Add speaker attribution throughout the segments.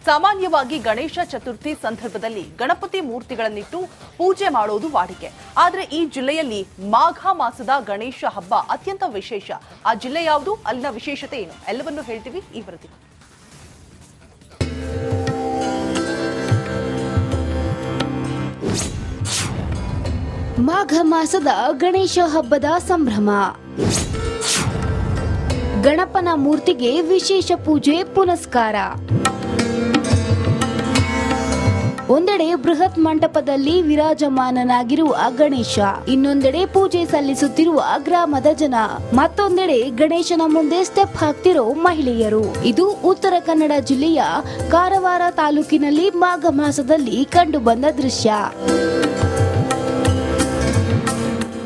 Speaker 1: ಸಾಮಾನ್ಯವಾಗಿ ಗಣೇಶ ಚತುರ್ಥಿ ಸಂದರ್ಭದಲ್ಲಿ ಗಣಪತಿ ಮೂರ್ತಿಗಳನ್ನಿಟ್ಟು ಪೂಜೆ ಮಾಡೋದು ವಾಡಿಕೆ. ಆದರೆ ಈ ಜಿಲ್ಲೆಯಲ್ಲಿ ಮಾಘ ಮಾಸದ ಗಣೇಶ ಹಬ್ಬ ಅತ್ಯಂತ ವಿಶೇಷ. ಆ ಜಿಲ್ಲೆ ಯಾವುದು, ಅಲ್ಲಿನ ವಿಶೇಷತೆ ಏನು, ಎಲ್ಲವನ್ನೂ ಹೇಳ್ತೀವಿ ಈ ವರದಿ.
Speaker 2: ಮಾಘ ಮಾಸದ ಗಣೇಶ ಹಬ್ಬದ ಸಂಭ್ರಮ. ಗಣಪನ ಮೂರ್ತಿಗೆ ವಿಶೇಷ ಪೂಜೆ ಪುನಸ್ಕಾರ. ಒಂದೆಡೆ ಬೃಹತ್ ಮಂಟಪದಲ್ಲಿ ವಿರಾಜಮಾನನಾಗಿರುವ ಗಣೇಶ, ಇನ್ನೊಂದೆಡೆ ಪೂಜೆ ಸಲ್ಲಿಸುತ್ತಿರುವ ಗ್ರಾಮದ ಜನ, ಮತ್ತೊಂದೆಡೆ ಗಣೇಶನ ಮುಂದೆ ಸ್ಟೆಪ್ ಹಾಕ್ತಿರೋ ಮಹಿಳೆಯರು. ಇದು ಉತ್ತರ ಕನ್ನಡ ಜಿಲ್ಲೆಯ ಕಾರವಾರ ತಾಲೂಕಿನಲ್ಲಿ ಮಾಘ ಮಾಸದಲ್ಲಿ ಕಂಡುಬಂದ ದೃಶ್ಯ.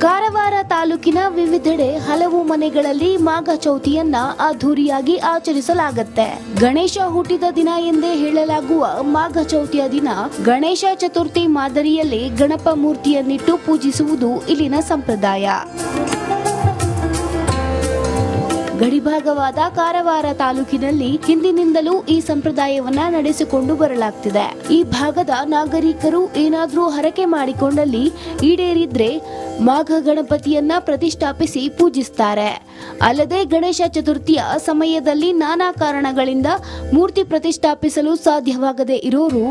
Speaker 2: ಕಾರವಾರ ತಾಲೂಕಿನ ವಿವಿಧೆಡೆ ಹಲವು ಮನೆಗಳಲ್ಲಿ ಮಾಘ ಚೌತಿಯನ್ನ ಅದ್ದೂರಿಯಾಗಿ ಆಚರಿಸಲಾಗುತ್ತೆ. ಗಣೇಶ ಹುಟ್ಟಿದ ದಿನ ಎಂದೇ ಹೇಳಲಾಗುವ ಮಾಘ ಚೌತಿಯ ದಿನ ಗಣೇಶ ಚತುರ್ಥಿ ಮಾದರಿಯಲ್ಲಿ ಗಣಪ ಮೂರ್ತಿಯನ್ನಿಟ್ಟು ಪೂಜಿಸುವುದು ಇಲ್ಲಿನ ಸಂಪ್ರದಾಯ. ಗಡಿಭಾಗವಾದ ಕಾರವಾರ ತಾಲೂಕಿನಲ್ಲಿ ಹಿಂದಿನಿಂದಲೂ ಈ ಸಂಪ್ರದಾಯವನ್ನ ನಡೆಸಿಕೊಂಡು ಬರಲಾಗ್ತಿದೆ. ಈ ಭಾಗದ ನಾಗರಿಕರು ಏನಾದ್ರೂ ಹರಕೆ ಮಾಡಿಕೊಂಡಲ್ಲಿ ಈಡೇರಿದ್ರೆ ಮಾಘ ಗಣಪತಿಯನ್ನ ಪ್ರತಿಷ್ಠಾಪಿಸಿ ಪೂಜಿಸ್ತಾರೆ. ಅಲ್ಲದೆ ಗಣೇಶ ಚತುರ್ಥಿಯ ಸಮಯದಲ್ಲಿ ನಾನಾ ಕಾರಣಗಳಿಂದ ಮೂರ್ತಿ ಪ್ರತಿಷ್ಠಾಪಿಸಲು ಸಾಧ್ಯವಾಗದೇ ಇರೋರು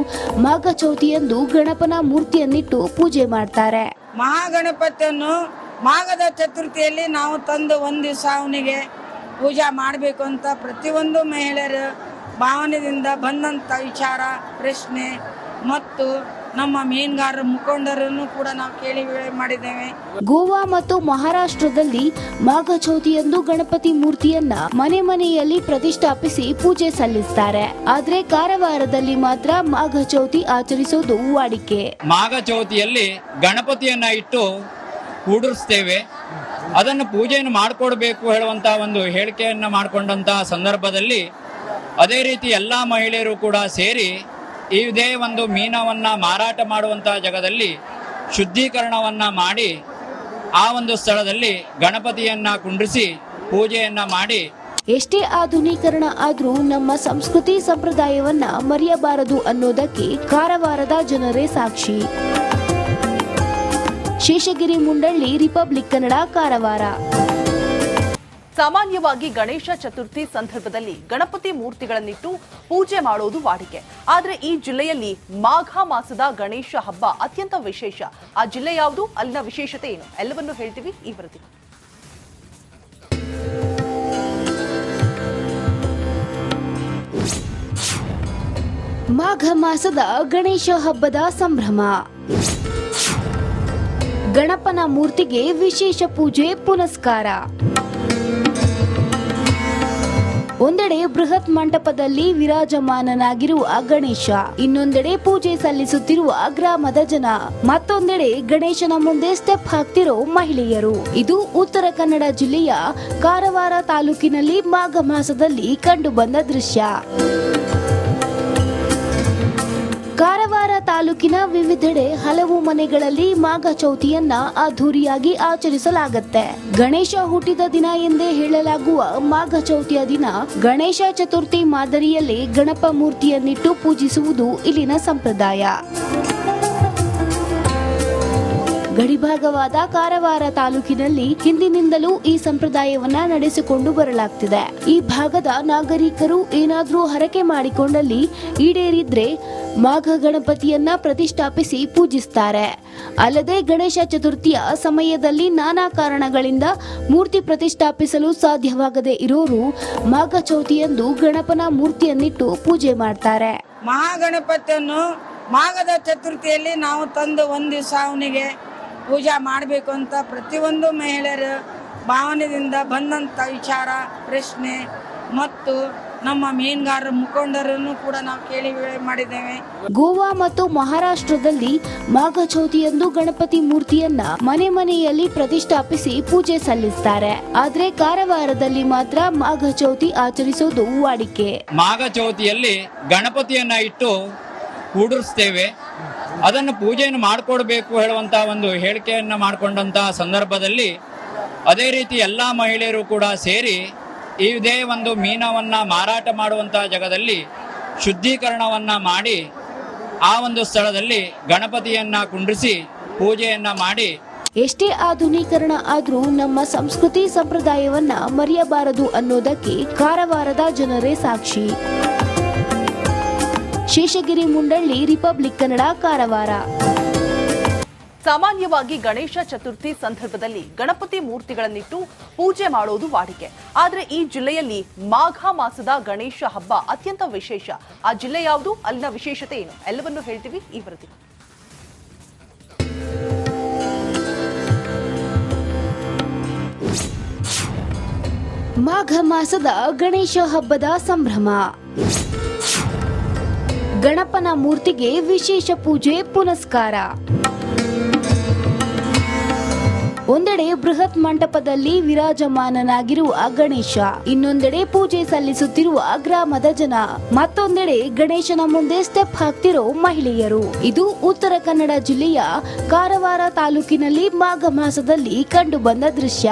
Speaker 2: ಮಾಘ ಚೌತಿಯಂದು ಗಣಪನ ಮೂರ್ತಿಯನ್ನಿಟ್ಟು ಪೂಜೆ ಮಾಡ್ತಾರೆ.
Speaker 3: ಮಹಾಗಣಪತಿಯನ್ನು ಮಾಘದ ಚತುರ್ಥಿಯಲ್ಲಿ ನಾವು ತಂದು ಒಂದು ದಿವಸ ಅವನಿಗೆ ಪೂಜೆ ಮಾಡಬೇಕು ಅಂತ ಪ್ರತಿಯೊಂದು ಮಹಿಳೆಯರ ಭಾವನೆಯಿಂದ ಬಂದಂಥ ವಿಚಾರ, ಪ್ರಶ್ನೆ ಮತ್ತು ನಮ್ಮ ಮೀನುಗಾರರ ಮುಖಂಡರನ್ನು ಕೂಡ ನಾವು ಕೇಳಿ ಮಾಡಿದ್ದೇವೆ.
Speaker 2: ಗೋವಾ ಮತ್ತು ಮಹಾರಾಷ್ಟ್ರದಲ್ಲಿ ಮಾಘ ಚೌತಿಯಂದು ಗಣಪತಿ ಮೂರ್ತಿಯನ್ನ ಮನೆ ಮನೆಯಲ್ಲಿ ಪ್ರತಿಷ್ಠಾಪಿಸಿ ಪೂಜೆ ಸಲ್ಲಿಸ್ತಾರೆ. ಆದ್ರೆ ಕಾರವಾರದಲ್ಲಿ ಮಾತ್ರ ಮಾಘ ಚೌತಿ ಆಚರಿಸೋದು ವಾಡಿಕೆ.
Speaker 4: ಮಾಘ ಚೌತಿಯಲ್ಲಿ ಗಣಪತಿಯನ್ನ ಇಟ್ಟು ಕೂಡಿಸ್ತೇವೆ. ಅದನ್ನು ಪೂಜೆಯನ್ನು ಮಾಡಿಕೊಡ್ಬೇಕು ಹೇಳುವಂತ ಒಂದು ಹೇಳಿಕೆಯನ್ನ ಮಾಡಿಕೊಂಡಂತಹ ಸಂದರ್ಭದಲ್ಲಿ ಅದೇ ರೀತಿ ಎಲ್ಲಾ ಮಹಿಳೆಯರು ಕೂಡ ಸೇರಿ ಇದೇ ಒಂದು ಮೀನವನ್ನ ಮಾರಾಟ ಮಾಡುವಂತಹ ಜಾಗದಲ್ಲಿ ಶುದ್ಧೀಕರಣವನ್ನ ಮಾಡಿ ಆ ಒಂದು ಸ್ಥಳದಲ್ಲಿ ಗಣಪತಿಯನ್ನ ಕುಂಡ್ರಿಸಿ ಪೂಜೆಯನ್ನ ಮಾಡಿ.
Speaker 2: ಎಷ್ಟೇ ಆಧುನೀಕರಣ ಆದ್ರೂ ನಮ್ಮ ಸಂಸ್ಕೃತಿ ಸಂಪ್ರದಾಯವನ್ನ ಮರೆಯಬಾರದು ಅನ್ನೋದಕ್ಕೆ ಕಾರವಾರದ ಜನರೇ ಸಾಕ್ಷಿ. ಶೇಷಗಿರಿ ಮುಂಡಳ್ಳಿ, ರಿಪಬ್ಲಿಕ್ ಕನ್ನಡ, ಕಾರವಾರ.
Speaker 1: ಸಾಮಾನ್ಯವಾಗಿ ಗಣೇಶ ಚತುರ್ಥಿ ಸಂದರ್ಭದಲ್ಲಿ ಗಣಪತಿ ಮೂರ್ತಿಗಳನ್ನಿಟ್ಟು ಪೂಜೆ ಮಾಡೋದು ವಾಡಿಕೆ. ಆದರೆ ಈ ಜಿಲ್ಲೆಯಲ್ಲಿ ಮಾಘ ಮಾಸದ ಗಣೇಶ ಹಬ್ಬ ಅತ್ಯಂತ ವಿಶೇಷ. ಆ ಜಿಲ್ಲೆ ಯಾವುದು, ಅಲ್ಲಿನ ವಿಶೇಷತೆ ಏನು, ಎಲ್ಲವನ್ನೂ ಹೇಳ್ತೀವಿ ಈ ವರದಿ.
Speaker 2: ಮಾಘ ಮಾಸದ ಗಣೇಶ ಹಬ್ಬದ ಸಂಭ್ರಮ. ಗಣಪನ ಮೂರ್ತಿಗೆ ವಿಶೇಷ ಪೂಜೆ ಪುನಸ್ಕಾರ. ಒಂದೆಡೆ ಬೃಹತ್ ಮಂಟಪದಲ್ಲಿ ವಿರಾಜಮಾನನಾಗಿರುವ ಗಣೇಶ, ಇನ್ನೊಂದೆಡೆ ಪೂಜೆ ಸಲ್ಲಿಸುತ್ತಿರುವ ಗ್ರಾಮದ ಜನ, ಮತ್ತೊಂದೆಡೆ ಗಣೇಶನ ಮುಂದೆ ಸ್ಟೆಪ್ ಹಾಕ್ತಿರೋ ಮಹಿಳೆಯರು. ಇದು ಉತ್ತರ ಕನ್ನಡ ಜಿಲ್ಲೆಯ ಕಾರವಾರ ತಾಲೂಕಿನಲ್ಲಿ ಮಾಘ ಮಾಸದಲ್ಲಿ ಕಂಡುಬಂದ ದೃಶ್ಯ. ಕಾರವಾರ ತಾಲೂಕಿನ ವಿವಿಧೆಡೆ ಹಲವು ಮನೆಗಳಲ್ಲಿ ಮಾಘ ಚೌತಿಯನ್ನ ಅದ್ದೂರಿಯಾಗಿ ಆಚರಿಸಲಾಗುತ್ತೆ. ಗಣೇಶ ಹುಟ್ಟಿದ ದಿನ ಎಂದೇ ಹೇಳಲಾಗುವ ಮಾಘ ಚೌತಿಯ ದಿನ ಗಣೇಶ ಚತುರ್ಥಿ ಮಾದರಿಯಲ್ಲಿ ಗಣಪ ಮೂರ್ತಿಯನ್ನಿಟ್ಟು ಪೂಜಿಸುವುದು ಇಲ್ಲಿನ ಸಂಪ್ರದಾಯ. ಗಡಿಭಾಗವಾದ ಕಾರವಾರ ತಾಲೂಕಿನಲ್ಲಿ ಹಿಂದಿನಿಂದಲೂ ಈ ಸಂಪ್ರದಾಯವನ್ನ ನಡೆಸಿಕೊಂಡು ಬರಲಾಗ್ತಿದೆ. ಈ ಭಾಗದ ನಾಗರಿಕರು ಏನಾದ್ರೂ ಹರಕೆ ಮಾಡಿಕೊಂಡಲ್ಲಿ ಈಡೇರಿದ್ರೆ ಮಾಘ ಗಣಪತಿಯನ್ನ ಪ್ರತಿಷ್ಠಾಪಿಸಿ ಪೂಜಿಸ್ತಾರೆ. ಅಲ್ಲದೆ ಗಣೇಶ ಚತುರ್ಥಿಯ ಸಮಯದಲ್ಲಿ ನಾನಾ ಕಾರಣಗಳಿಂದ ಮೂರ್ತಿ ಪ್ರತಿಷ್ಠಾಪಿಸಲು ಸಾಧ್ಯವಾಗದೇ ಇರೋರು ಮಾಘ ಚೌತಿಯಂದು ಗಣಪನ ಮೂರ್ತಿಯನ್ನಿಟ್ಟು ಪೂಜೆ ಮಾಡ್ತಾರೆ.
Speaker 3: ಮಹಾಗಣಪತಿಯನ್ನು ಮಾಘದ ಚತುರ್ಥಿಯಲ್ಲಿ ನಾವು ತಂದು ಒಂದು ದಿವಸ ಅವನಿಗೆ ಪೂಜೆ ಮಾಡಬೇಕು ಅಂತ ಪ್ರತಿಯೊಂದು ಮಹಿಳೆಯರ ಭಾವನೆಯಿಂದ ಬಂದಂಥ ವಿಚಾರ, ಪ್ರಶ್ನೆ ಮತ್ತು ನಮ್ಮ ಮೀನುಗಾರರ ಮುಖಂಡರನ್ನು ಕೂಡ ನಾವು ಕೇಳಿ ಮಾಡಿದ್ದೇವೆ.
Speaker 2: ಗೋವಾ ಮತ್ತು ಮಹಾರಾಷ್ಟ್ರದಲ್ಲಿ ಮಾಘ ಚೌತಿಯಂದು ಗಣಪತಿ ಮೂರ್ತಿಯನ್ನ ಮನೆ ಮನೆಯಲ್ಲಿ ಪ್ರತಿಷ್ಠಾಪಿಸಿ ಪೂಜೆ ಸಲ್ಲಿಸ್ತಾರೆ. ಆದ್ರೆ ಕಾರವಾರದಲ್ಲಿ ಮಾತ್ರ ಮಾಘ ಚೌತಿ ಆಚರಿಸೋದು ವಾಡಿಕೆ.
Speaker 4: ಮಾಘ ಚೌತಿಯಲ್ಲಿ ಗಣಪತಿಯನ್ನ ಇಟ್ಟು ಕೂಡಿಸ್ತೇವೆ. ಅದನ್ನು ಪೂಜೆಯನ್ನು ಮಾಡಿಕೊಡ್ಬೇಕು ಹೇಳುವಂತ ಒಂದು ಹೇಳಿಕೆಯನ್ನ ಮಾಡಿಕೊಂಡಂತಹ ಸಂದರ್ಭದಲ್ಲಿ ಅದೇ ರೀತಿ ಎಲ್ಲಾ ಮಹಿಳೆಯರು ಕೂಡ ಸೇರಿ ಇದೇ ಒಂದು ಮೀನವನ್ನ ಮಾರಾಟ ಮಾಡುವಂತಹ ಜಾಗದಲ್ಲಿ ಶುದ್ಧೀಕರಣವನ್ನ ಮಾಡಿ ಆ ಒಂದು ಸ್ಥಳದಲ್ಲಿ ಗಣಪತಿಯನ್ನ ಕುಂಡ್ರಿಸಿ ಪೂಜೆಯನ್ನ ಮಾಡಿ
Speaker 2: ಎಷ್ಟೇ ಆಧುನೀಕರಣ ಆದ್ರೂ ನಮ್ಮ ಸಂಸ್ಕೃತಿ ಸಂಪ್ರದಾಯವನ್ನ ಮರೆಯಬಾರದು ಅನ್ನೋದಕ್ಕೆ ಕಾರವಾರದ ಜನರೇ ಸಾಕ್ಷಿ. ಶೇಷಗಿರಿ ಮುಂಡಳ್ಳಿ, ರಿಪಬ್ಲಿಕ್ ಕನ್ನಡ, ಕಾರವಾರ.
Speaker 1: ಸಾಮಾನ್ಯವಾಗಿ ಗಣೇಶ ಚತುರ್ಥಿ ಸಂದರ್ಭದಲ್ಲಿ ಗಣಪತಿ ಮೂರ್ತಿಗಳನ್ನಿಟ್ಟು ಪೂಜೆ ಮಾಡೋದು ವಾಡಿಕೆ. ಆದರೆ ಈ ಜಿಲ್ಲೆಯಲ್ಲಿ ಮಾಘ ಮಾಸದ ಗಣೇಶ ಹಬ್ಬ ಅತ್ಯಂತ ವಿಶೇಷ. ಆ ಜಿಲ್ಲೆ ಯಾವುದು, ಅಲ್ಲಿನ ವಿಶೇಷತೆ ಏನು, ಎಲ್ಲವನ್ನೂ ಹೇಳ್ತೀವಿ ಈ ವರದಿ.
Speaker 2: ಮಾಘ ಮಾಸದ ಗಣೇಶ ಹಬ್ಬದ ಸಂಭ್ರಮ. ಗಣಪನ ಮೂರ್ತಿಗೆ ವಿಶೇಷ ಪೂಜೆ ಪುನಸ್ಕಾರ. ಒಂದೆಡೆ ಬೃಹತ್ ಮಂಟಪದಲ್ಲಿ ವಿರಾಜಮಾನನಾಗಿರುವ ಗಣೇಶ, ಇನ್ನೊಂದೆಡೆ ಪೂಜೆ ಸಲ್ಲಿಸುತ್ತಿರುವ ಗ್ರಾಮದ ಜನ, ಮತ್ತೊಂದೆಡೆ ಗಣೇಶನ ಮುಂದೆ ಸ್ಟೆಪ್ ಹಾಕ್ತಿರೋ ಮಹಿಳೆಯರು. ಇದು ಉತ್ತರ ಕನ್ನಡ ಜಿಲ್ಲೆಯ ಕಾರವಾರ ತಾಲೂಕಿನಲ್ಲಿ ಮಾಘ ಮಾಸದಲ್ಲಿ ಕಂಡುಬಂದ ದೃಶ್ಯ.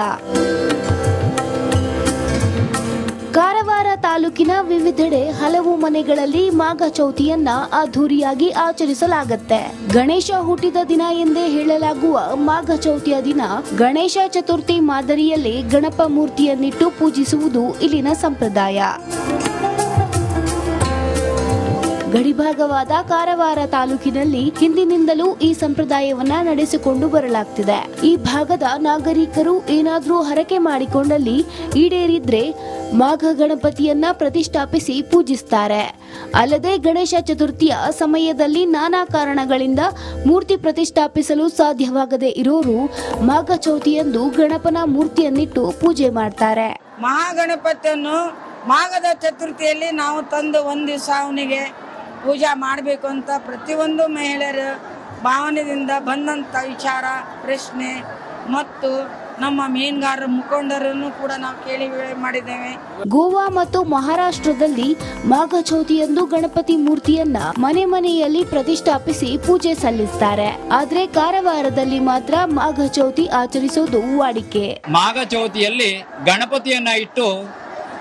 Speaker 2: ಕಾರವಾರ ತಾಲೂಕಿನ ವಿವಿಧೆಡೆ ಹಲವು ಮನೆಗಳಲ್ಲಿ ಮಾಘ ಚೌತಿಯನ್ನ ಅದ್ದೂರಿಯಾಗಿ ಆಚರಿಸಲಾಗುತ್ತೆ. ಗಣೇಶ ಹುಟ್ಟಿದ ದಿನ ಎಂದೇ ಹೇಳಲಾಗುವ ಮಾಘ ಚೌತಿಯ ದಿನ ಗಣೇಶ ಚತುರ್ಥಿ ಮಾದರಿಯಲ್ಲಿ ಗಣಪ ಮೂರ್ತಿಯನ್ನಿಟ್ಟು ಪೂಜಿಸುವುದು ಇಲ್ಲಿನ ಸಂಪ್ರದಾಯ. ಗಡಿಭಾಗವಾದ ಕಾರವಾರ ತಾಲೂಕಿನಲ್ಲಿ ಹಿಂದಿನಿಂದಲೂ ಈ ಸಂಪ್ರದಾಯವನ್ನ ನಡೆಸಿಕೊಂಡು ಬರಲಾಗ್ತಿದೆ. ಈ ಭಾಗದ ನಾಗರಿಕರು ಏನಾದ್ರೂ ಹರಕೆ ಮಾಡಿಕೊಂಡಲ್ಲಿ ಈಡೇರಿದ್ರೆ ಮಾಘ ಗಣಪತಿಯನ್ನ ಪ್ರತಿಷ್ಠಾಪಿಸಿ ಪೂಜಿಸ್ತಾರೆ. ಅಲ್ಲದೆ ಗಣೇಶ ಚತುರ್ಥಿಯ ಸಮಯದಲ್ಲಿ ನಾನಾ ಕಾರಣಗಳಿಂದ ಮೂರ್ತಿ ಪ್ರತಿಷ್ಠಾಪಿಸಲು ಸಾಧ್ಯವಾಗದೇ ಇರೋರು ಮಾಘ ಚೌತಿಯಂದು ಗಣಪನ ಮೂರ್ತಿಯನ್ನಿಟ್ಟು ಪೂಜೆ ಮಾಡ್ತಾರೆ.
Speaker 3: ಮಹಾಗಣಪತಿಯನ್ನು ಮಾಘದ ಚತುರ್ಥಿಯಲ್ಲಿ ನಾವು ತಂದು ಒಂದು ದಿವಸ ಅವನಿಗೆ ಪೂಜೆ ಮಾಡಬೇಕು ಅಂತ ಪ್ರತಿಯೊಂದು ಮಹಿಳೆಯರ ಭಾವನೆಯಿಂದ ಬಂದಂಥ ವಿಚಾರ, ಪ್ರಶ್ನೆ ಮತ್ತು ನಮ್ಮ ಮೀನುಗಾರರ ಮುಖಂಡರನ್ನು ಕೂಡ ನಾವು ಕೇಳಿ ಮಾಡಿದ್ದೇವೆ.
Speaker 2: ಗೋವಾ ಮತ್ತು ಮಹಾರಾಷ್ಟ್ರದಲ್ಲಿ ಮಾಘ ಚೌತಿಯಂದು ಗಣಪತಿ ಮೂರ್ತಿಯನ್ನ ಮನೆ ಮನೆಯಲ್ಲಿ ಪ್ರತಿಷ್ಠಾಪಿಸಿ ಪೂಜೆ ಸಲ್ಲಿಸ್ತಾರೆ. ಆದ್ರೆ ಕಾರವಾರದಲ್ಲಿ ಮಾತ್ರ ಮಾಘ ಚೌತಿ ಆಚರಿಸೋದು ವಾಡಿಕೆ.
Speaker 4: ಮಾಘ ಚೌತಿಯಲ್ಲಿ ಗಣಪತಿಯನ್ನ ಇಟ್ಟು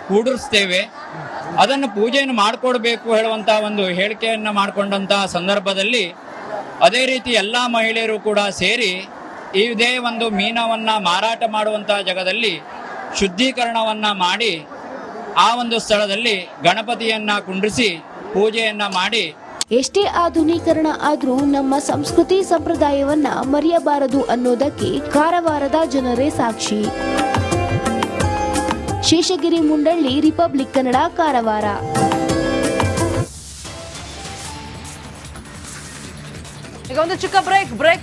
Speaker 4: ಕೂಡಿಸ್ತೇವೆ, ಅದನ್ನು ಪೂಜೆಯನ್ನು ಮಾಡಿಕೊಡ್ಬೇಕು ಹೇಳುವಂತ ಒಂದು ಹೇಳಿಕೆಯನ್ನ ಮಾಡಿಕೊಂಡಂತಹ ಸಂದರ್ಭದಲ್ಲಿ ಅದೇ ರೀತಿ ಎಲ್ಲ ಮಹಿಳೆಯರು ಕೂಡ ಸೇರಿ ಇದೇ ಒಂದು ಮೀನವನ್ನ ಮಾರಾಟ ಮಾಡುವಂತಹ ಜಾಗದಲ್ಲಿ ಶುದ್ಧೀಕರಣವನ್ನ ಮಾಡಿ ಆ ಒಂದು ಸ್ಥಳದಲ್ಲಿ ಗಣಪತಿಯನ್ನ ಕುಂಡ್ರಿಸಿ ಪೂಜೆಯನ್ನ ಮಾಡಿ
Speaker 2: ಎಷ್ಟೇ ಆಧುನೀಕರಣ ಆದ್ರೂ ನಮ್ಮ ಸಂಸ್ಕೃತಿ ಸಂಪ್ರದಾಯವನ್ನ ಮರೆಯಬಾರದು ಅನ್ನೋದಕ್ಕೆ ಕಾರವಾರದ ಜನರೇ ಸಾಕ್ಷಿ. ಶೇಷಗಿರಿ ಮುಂಡಳ್ಳಿ, ರಿಪಬ್ಲಿಕ್ ಕನ್ನಡ, ಕಾರವಾರ.
Speaker 1: ಈಗ ಒಂದು ಚಿಕ್ಕ ಬ್ರೇಕ್